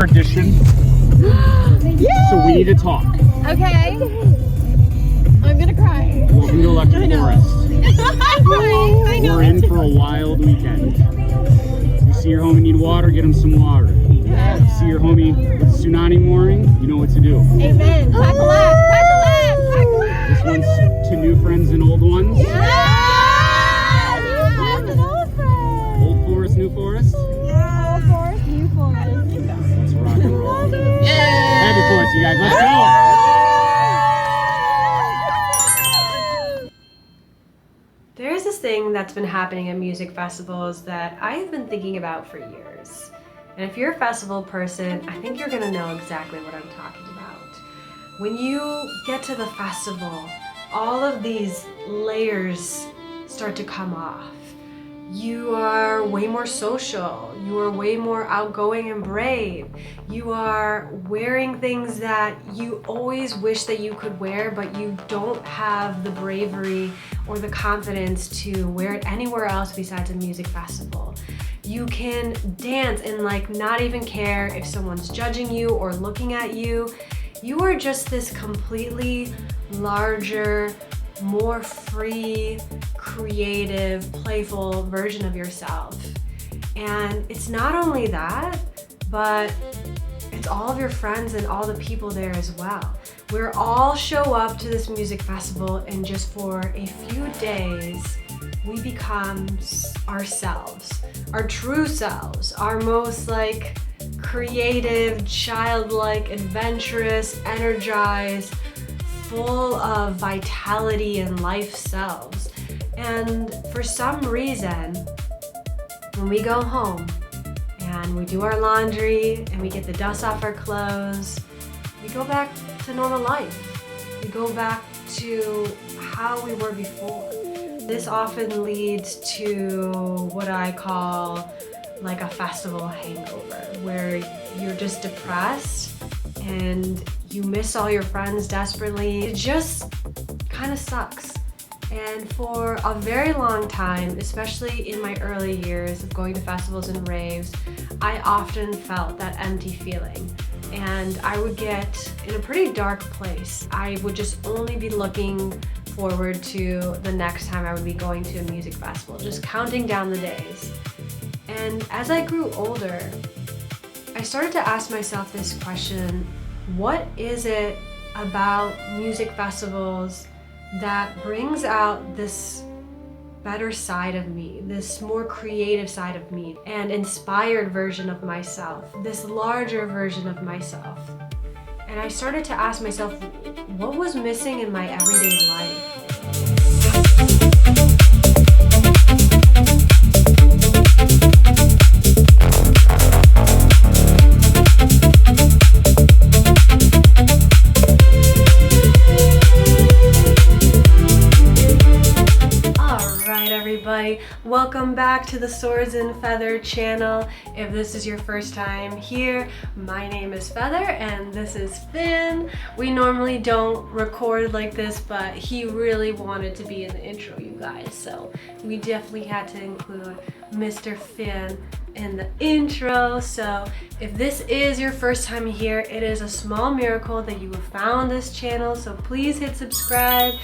Tradition. So we need to talk. Okay. I'm gonna cry. Welcome to Electric Forest. I'm crying. I know. We're in for a wild weekend. You see your homie need water, get him some water. Yeah. See your homie with tsunami warning, you know what to do. Amen. Clap a laugh. Clap a laugh. Clap a laugh. This one's to new friends and old ones. Yeah. New friends and old friends. Old forest, new forest. Old forest, new forest. Let's rock and roll. Happy Forest, you guys. Let's go. There's this thing that's been happening at music festivals that I've been thinking about for years. And if you're a festival person, I think you're gonna know exactly what I'm talking about. When you get to the festival, all of these layers start to come off. You are way more social, you are way more outgoing and brave. You are wearing things that you always wish that you could wear, but you don't have the bravery or the confidence to wear it anywhere else besides a music festival. You can dance and not even care if someone's judging you or looking at you. You are just this completely larger, more free, creative, playful version of yourself. And it's not only that, but it's all of your friends and all the people there as well. We're all show up to this music festival and just for a few days, we become ourselves, our true selves, our most creative, childlike, adventurous, energized, full of vitality and life selves. And for some reason, when we go home and we do our laundry and we get the dust off our clothes, we go back to normal life. We go back to how we were before. This often leads to what I call a festival hangover, where you're just depressed and you miss all your friends desperately. It just kind of sucks. And for a very long time, especially in my early years of going to festivals and raves, I often felt that empty feeling. And I would get in a pretty dark place. I would just only be looking forward to the next time I would be going to a music festival, just counting down the days. And as I grew older, I started to ask myself this question: what is it about music festivals that brings out this better side of me, this more creative side of me, and inspired version of myself, this larger version of myself? And I started to ask myself, what was missing in my everyday life? Welcome back to the Swords and Feather channel. If this is your first time here, my name is Feather and this is Finn. We normally don't record like this, but he really wanted to be in the intro, you guys, so we definitely had to include Mr. Finn in the intro. So if this is your first time here, it is a small miracle that you have found this channel, so please hit subscribe.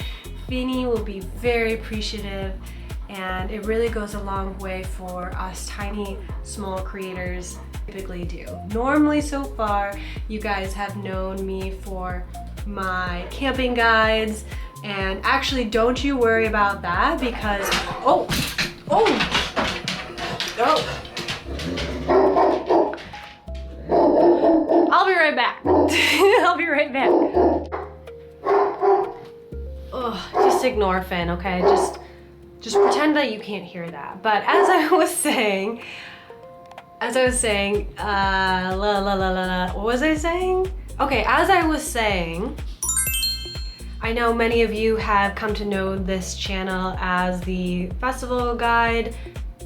Finny will be very appreciative. And it really goes a long way for us tiny, small creators typically do. Normally, so far, you guys have known me for my camping guides, and actually don't you worry about that because, oh, I'll be right back. I'll be right back. Oh, just ignore Finn, okay? Just pretend that you can't hear that. But as I was saying, what was I saying? Okay, as I was saying, I know many of you have come to know this channel as the Festival Guide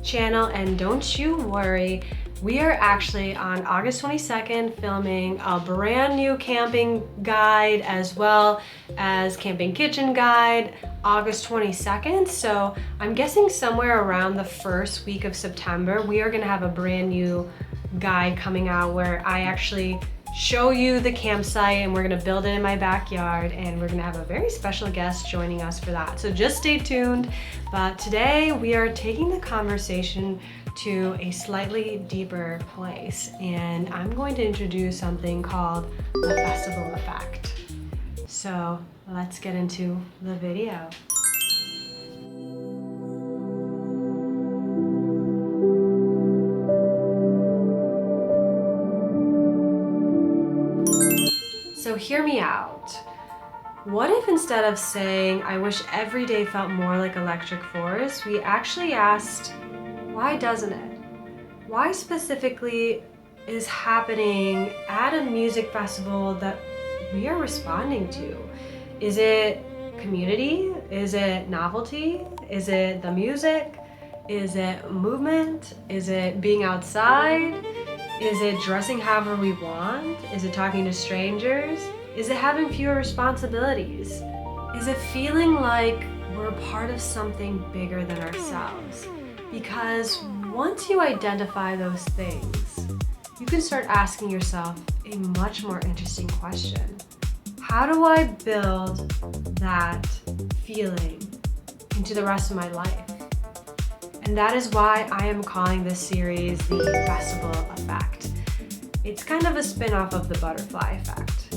channel, and don't you worry, we are actually on August 22nd filming a brand new camping guide as well as camping kitchen guide August 22nd. So I'm guessing somewhere around the first week of September, we are gonna have a brand new guide coming out where I actually show you the campsite and we're gonna build it in my backyard, and we're gonna have a very special guest joining us for that. So just stay tuned. But today we are taking the conversation to a slightly deeper place, and I'm going to introduce something called the festival effect. So let's get into the video. So hear me out. What if instead of saying, I wish every day felt more like Electric Forest, we actually asked, why doesn't it? Why specifically is happening at a music festival that we are responding to? Is it community? Is it novelty? Is it the music? Is it movement? Is it being outside? Is it dressing however we want? Is it talking to strangers? Is it having fewer responsibilities? Is it feeling like we're a part of something bigger than ourselves? Because once you identify those things, you can start asking yourself a much more interesting question. How do I build that feeling into the rest of my life? And that is why I am calling this series the Festival Effect. It's kind of a spin-off of the butterfly effect.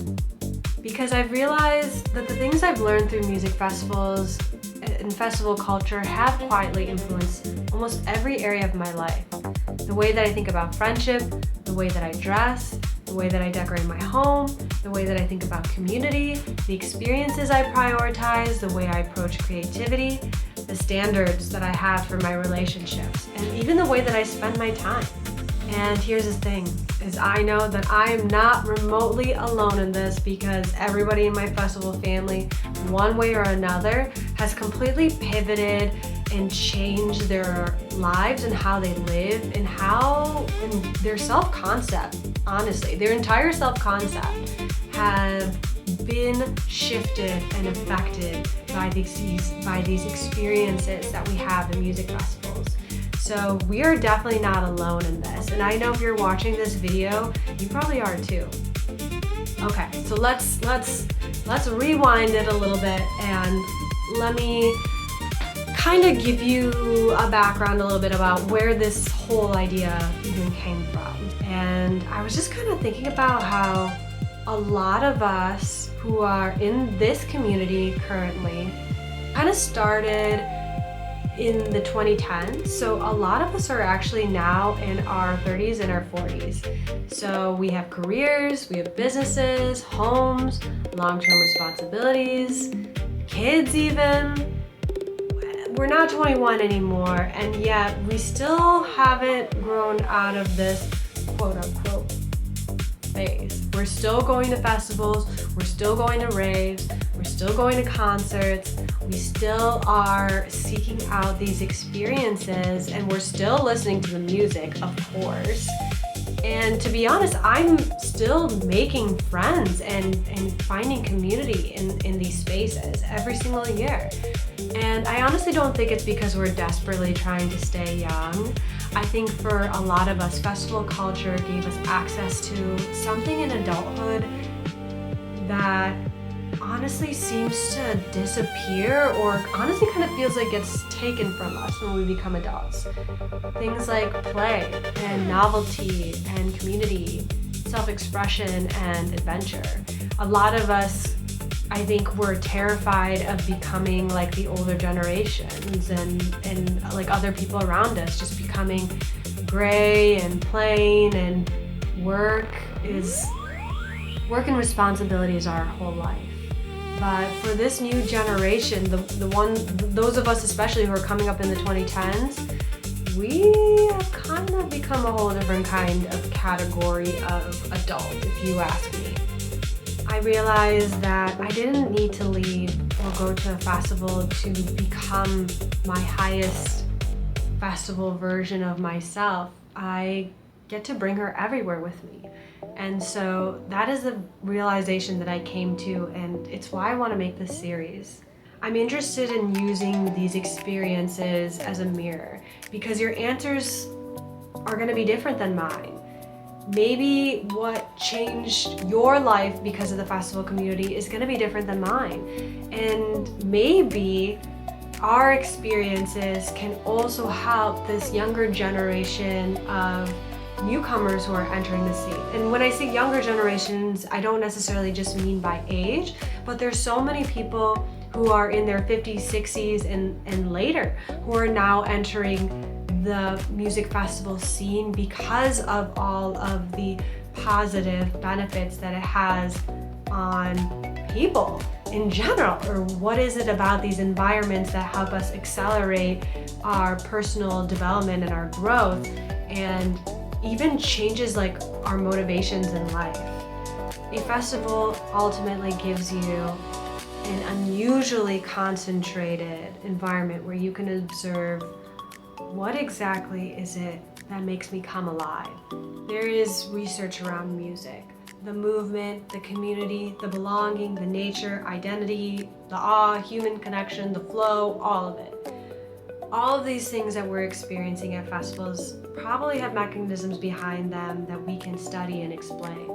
Because I've realized that the things I've learned through music festivals and festival culture have quietly influenced almost every area of my life. The way that I think about friendship, the way that I dress, the way that I decorate my home, the way that I think about community, the experiences I prioritize, the way I approach creativity, the standards that I have for my relationships, and even the way that I spend my time. And here's the thing, is I know that I am not remotely alone in this, because everybody in my festival family, one way or another, has completely pivoted and changed their lives and how they live and their self-concept, honestly. Their entire self-concept have been shifted and affected by these experiences that we have in music festivals. So we are definitely not alone in this. And I know if you're watching this video, you probably are too. Okay, so let's rewind it a little bit, and let me kind of give you a background a little bit about where this whole idea even came from. And I was just kind of thinking about how a lot of us who are in this community currently kind of started in the 2010s. So a lot of us are actually now in our 30s and our 40s. So we have careers, we have businesses, homes, long-term responsibilities, kids even. We're not 21 anymore, and yet we still haven't grown out of this quote-unquote phase. We're still going to festivals, we're still going to raves, we're still going to concerts, we still are seeking out these experiences, and we're still listening to the music, of course. And to be honest, I'm still making friends and finding community in these spaces every single year. And I honestly don't think it's because we're desperately trying to stay young. I think for a lot of us, festival culture gave us access to something in adulthood that honestly seems to disappear, or honestly kind of feels like it's taken from us when we become adults. Things like play and novelty and community, self-expression and adventure. A lot of us, I think, were terrified of becoming like the older generations and like other people around us, just becoming gray and plain, and work and responsibility is our whole life. But for this new generation, those of us especially who are coming up in the 2010s, we have kind of become a whole different kind of category of adult, if you ask me. I realized that I didn't need to leave or go to a festival to become my highest festival version of myself. I get to bring her everywhere with me. And so that is the realization that I came to, and it's why I want to make this series. I'm interested in using these experiences as a mirror, because your answers are going to be different than mine. Maybe what changed your life because of the festival community is going to be different than mine. And maybe our experiences can also help this younger generation of newcomers who are entering the scene. And when I say younger generations, I don't necessarily just mean by age, but there's so many people who are in their 50s, 60s, and later who are now entering the music festival scene because of all of the positive benefits that it has on people in general. Or what is it about these environments that help us accelerate our personal development and our growth, and even changes like our motivations in life. A festival ultimately gives you an unusually concentrated environment where you can observe what exactly is it that makes me come alive. There is research around music, the movement, the community, the belonging, the nature, identity, the awe, human connection, the flow, all of it. All of these things that we're experiencing at festivals probably have mechanisms behind them that we can study and explain.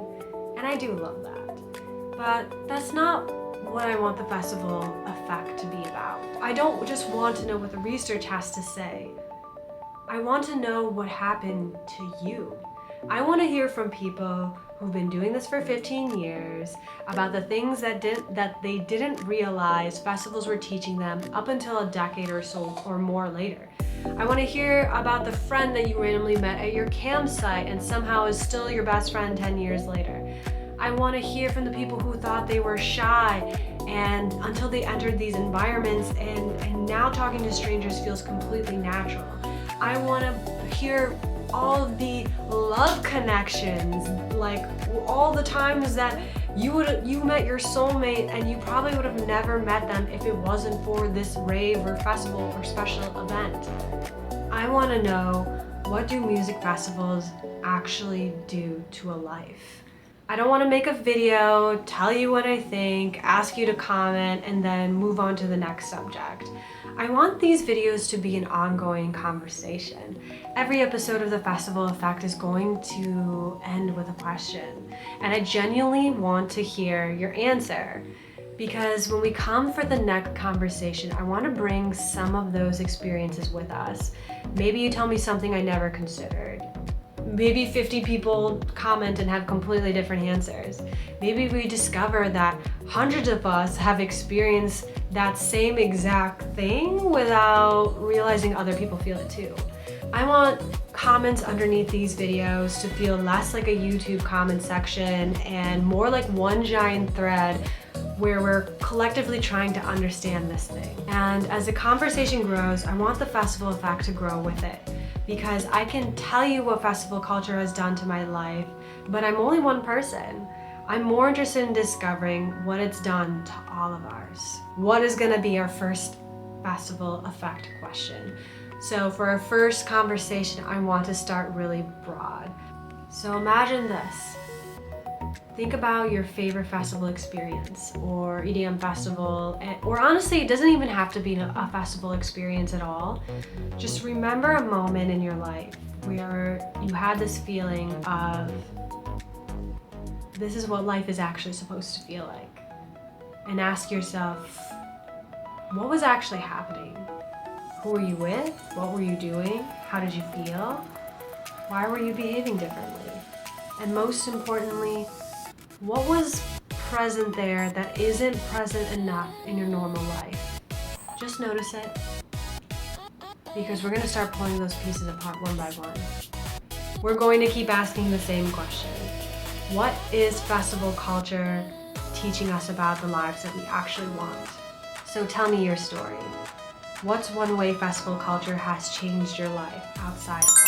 And I do love that. But that's not what I want the festival effect to be about. I don't just want to know what the research has to say. I want to know what happened to you. I want to hear from people who've been doing this for 15 years about the things that they didn't realize festivals were teaching them up until a decade or so or more later. I want to hear about the friend that you randomly met at your campsite and somehow is still your best friend 10 years later. I want to hear from the people who thought they were shy and until they entered these environments and now talking to strangers feels completely natural. I want to hear all of the love connections, like all the times that you met your soulmate and you probably would have never met them if it wasn't for this rave or festival or special event. I want to know, what do music festivals actually do to a life? I don't want to make a video, tell you what I think, ask you to comment, and then move on to the next subject. I want these videos to be an ongoing conversation. Every episode of the Festival Effect is going to end with a question, and I genuinely want to hear your answer. Because when we come for the next conversation, I want to bring some of those experiences with us. Maybe you tell me something I never considered. Maybe 50 people comment and have completely different answers. Maybe we discover that hundreds of us have experienced that same exact thing without realizing other people feel it too. I want comments underneath these videos to feel less like a YouTube comment section and more like one giant thread where we're collectively trying to understand this thing. And as the conversation grows, I want the festival effect to grow with it. Because I can tell you what festival culture has done to my life, but I'm only one person. I'm more interested in discovering what it's done to all of ours. What is gonna be our first festival effect question? So for our first conversation, I want to start really broad. So imagine this. Think about your favorite festival experience or EDM festival, or honestly, it doesn't even have to be a festival experience at all. Just remember a moment in your life where you had this feeling of, this is what life is actually supposed to feel like. And ask yourself, what was actually happening? Who were you with? What were you doing? How did you feel? Why were you behaving differently? And most importantly, what was present there that isn't present enough in your normal life? Just notice it, because we're going to start pulling those pieces apart one by one. We're going to keep asking the same question. What is festival culture teaching us about the lives that we actually want? So tell me your story. What's one way festival culture has changed your life outside of festivals?